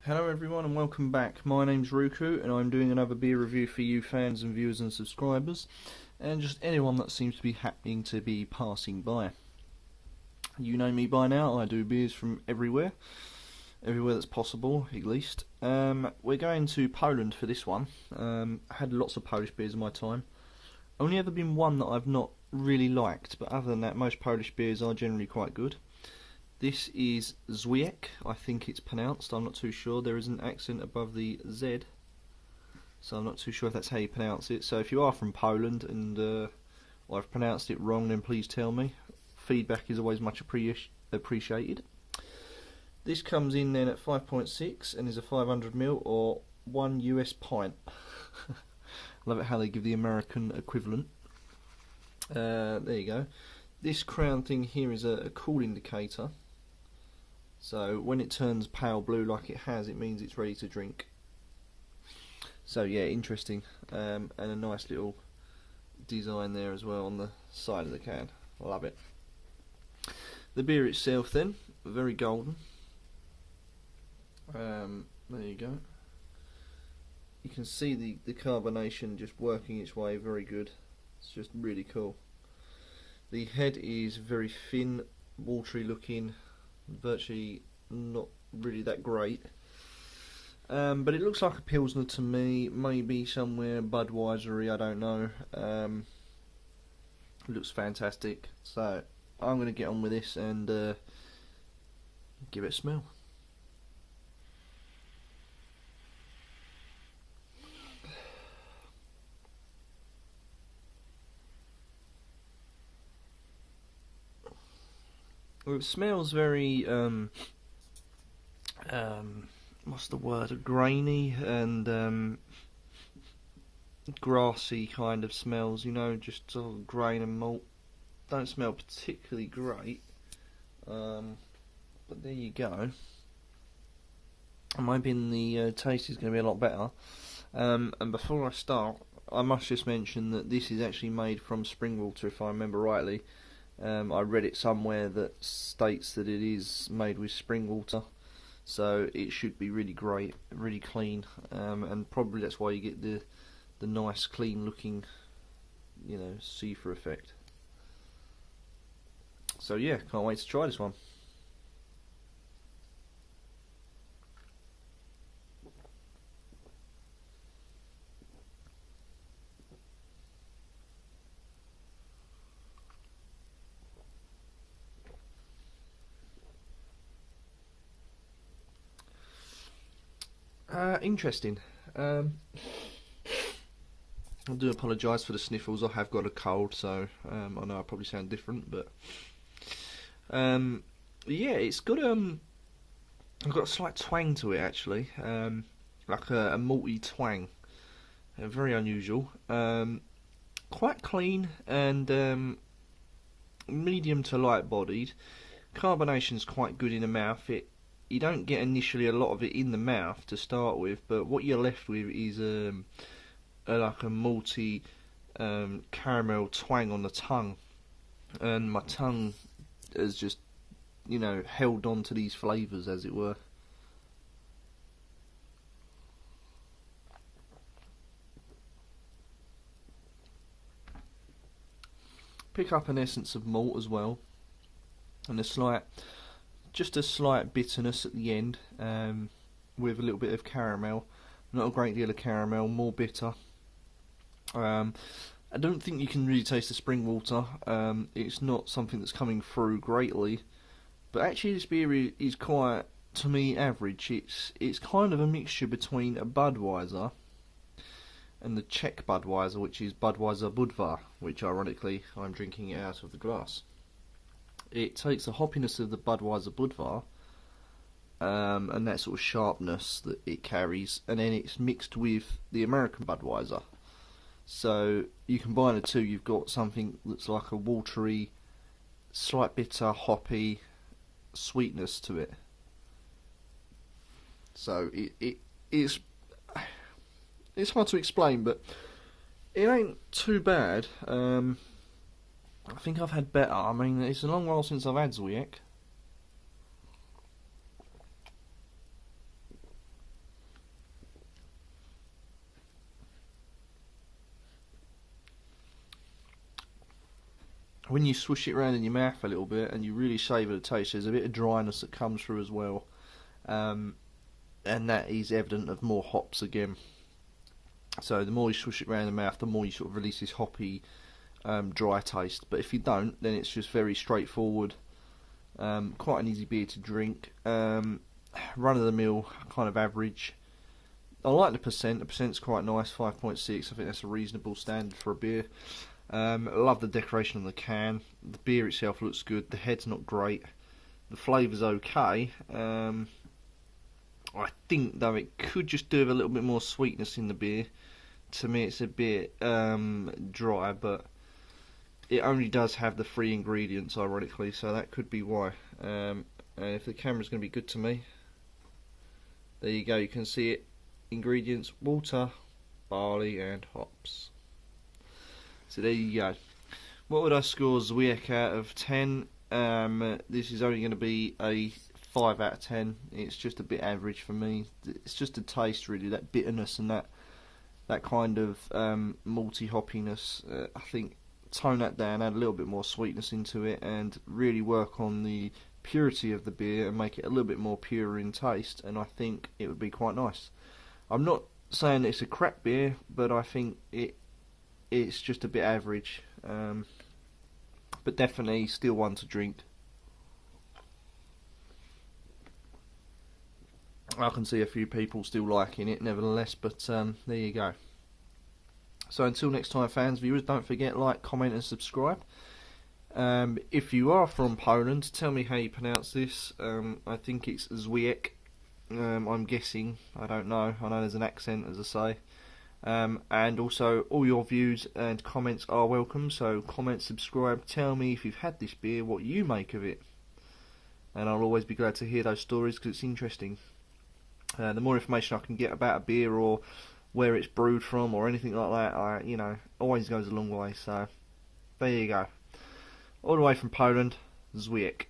Hello everyone and welcome back. My name's Ruku and I'm doing another beer review for you fans and viewers and subscribers and just anyone that seems to be happening to be passing by. You know me by now, I do beers from everywhere that's possible at least. We're going to Poland for this one. I had lots of Polish beers in my time. Only ever been one that I've not really liked, but other than that most Polish beers are generally quite good. This is Zywiec, I think it's pronounced, I'm not too sure. There is an accent above the Z, so I'm not too sure if that's how you pronounce it. So if you are from Poland and I've pronounced it wrong, then please tell me. Feedback is always much appreciated. This comes in then at 5.6 and is a 500ml or 1 US pint. Love it how they give the American equivalent. There you go. This crown thing here is a cool indicator. So when it turns pale blue like it has, it means it's ready to drink. So yeah, interesting, and a nice little design there as well on the side of the can. Love it. The beer itself then, very golden. There you go. You can see the carbonation just working its way, very good. It's just really cool. The head is very thin, watery looking, virtually not really that great. But it looks like a Pilsner to me, maybe somewhere Budweiser-y, I don't know. It looks fantastic. So I'm going to get on with this and give it a smell. Well, it smells very what's the word? Grainy and grassy kind of smells. You know, just sort of grain and malt. Don't smell particularly great, but there you go. I'm hoping the taste is going to be a lot better. And before I start, I must just mention that this is actually made from spring water, if I remember rightly. I read it somewhere that states that it is made with spring water, so it should be really great, really clean, and probably that's why you get the nice, clean looking, you know, see-through effect. So yeah, can't wait to try this one. Interesting. I do apologise for the sniffles. I have got a cold, so I know I probably sound different, but yeah, it's got I've got a slight twang to it actually, like a malty twang, very unusual. Quite clean and medium to light bodied. Carbonation's quite good in the mouth. You don't get initially a lot of it in the mouth to start with, but what you're left with is like a malty caramel twang on the tongue, and my tongue has just, you know, held on to these flavours, as it were. Pick up an essence of malt as well, and just a slight bitterness at the end, with a little bit of caramel. Not a great deal of caramel, more bitter. I don't think you can really taste the spring water. It's not something that's coming through greatly, but actually this beer is quite, to me, average. It's kind of a mixture between a Budweiser and the Czech Budweiser, which is Budweiser Budvar, which ironically I'm drinking it out of the glass. It takes the hoppiness of the Budweiser Budvar and that sort of sharpness that it carries, and then it's mixed with the American Budweiser. So you combine the two, you've got something that's like a watery, slight bitter, hoppy sweetness to it. So it's hard to explain, but it ain't too bad. I think I've had better. I mean, it's a long while since I've had Zywiec. when you swish it around in your mouth a little bit and you really savour the taste, there's a bit of dryness that comes through as well, and that is evident of more hops again. So the more you swish it around the mouth, the more you sort of release this hoppy, dry taste. But if you don't, then it's just very straightforward. Quite an easy beer to drink. Run of the mill, kind of average. I like the percent. The percent's quite nice, 5.6. I think that's a reasonable standard for a beer. I love the decoration on the can. The beer itself looks good. The head's not great. The flavour's okay. I think though it could just do with a little bit more sweetness in the beer. To me, it's a bit dry, but it only does have the 3 ingredients, ironically, so that could be why. And if the camera's going to be good to me, there you go. You can see it. Ingredients: water, barley, and hops. So there you go. What would I score Zywiec out of 10? This is only going to be a 5 out of 10. It's just a bit average for me. It's just a taste, really, that bitterness and that kind of malty hoppiness. I think tone that down, add a little bit more sweetness into it, and really work on the purity of the beer and make it a little bit more pure in taste, and I think it would be quite nice. I'm not saying it's a crap beer, but I think it's just a bit average, but definitely still one to drink. I can see a few people still liking it nevertheless, but there you go. So until next time, fans, viewers, don't forget, like, comment and subscribe. If you are from Poland, tell me how you pronounce this. I think it's Zywiec. I'm guessing. I don't know. I know there's an accent, as I say. And also, all your views and comments are welcome. So comment, subscribe, tell me if you've had this beer, what you make of it. And I'll always be glad to hear those stories because it's interesting. The more information I can get about a beer or where it's brewed from or anything like that, always goes a long way. So there you go. All the way from Poland, Zywiec.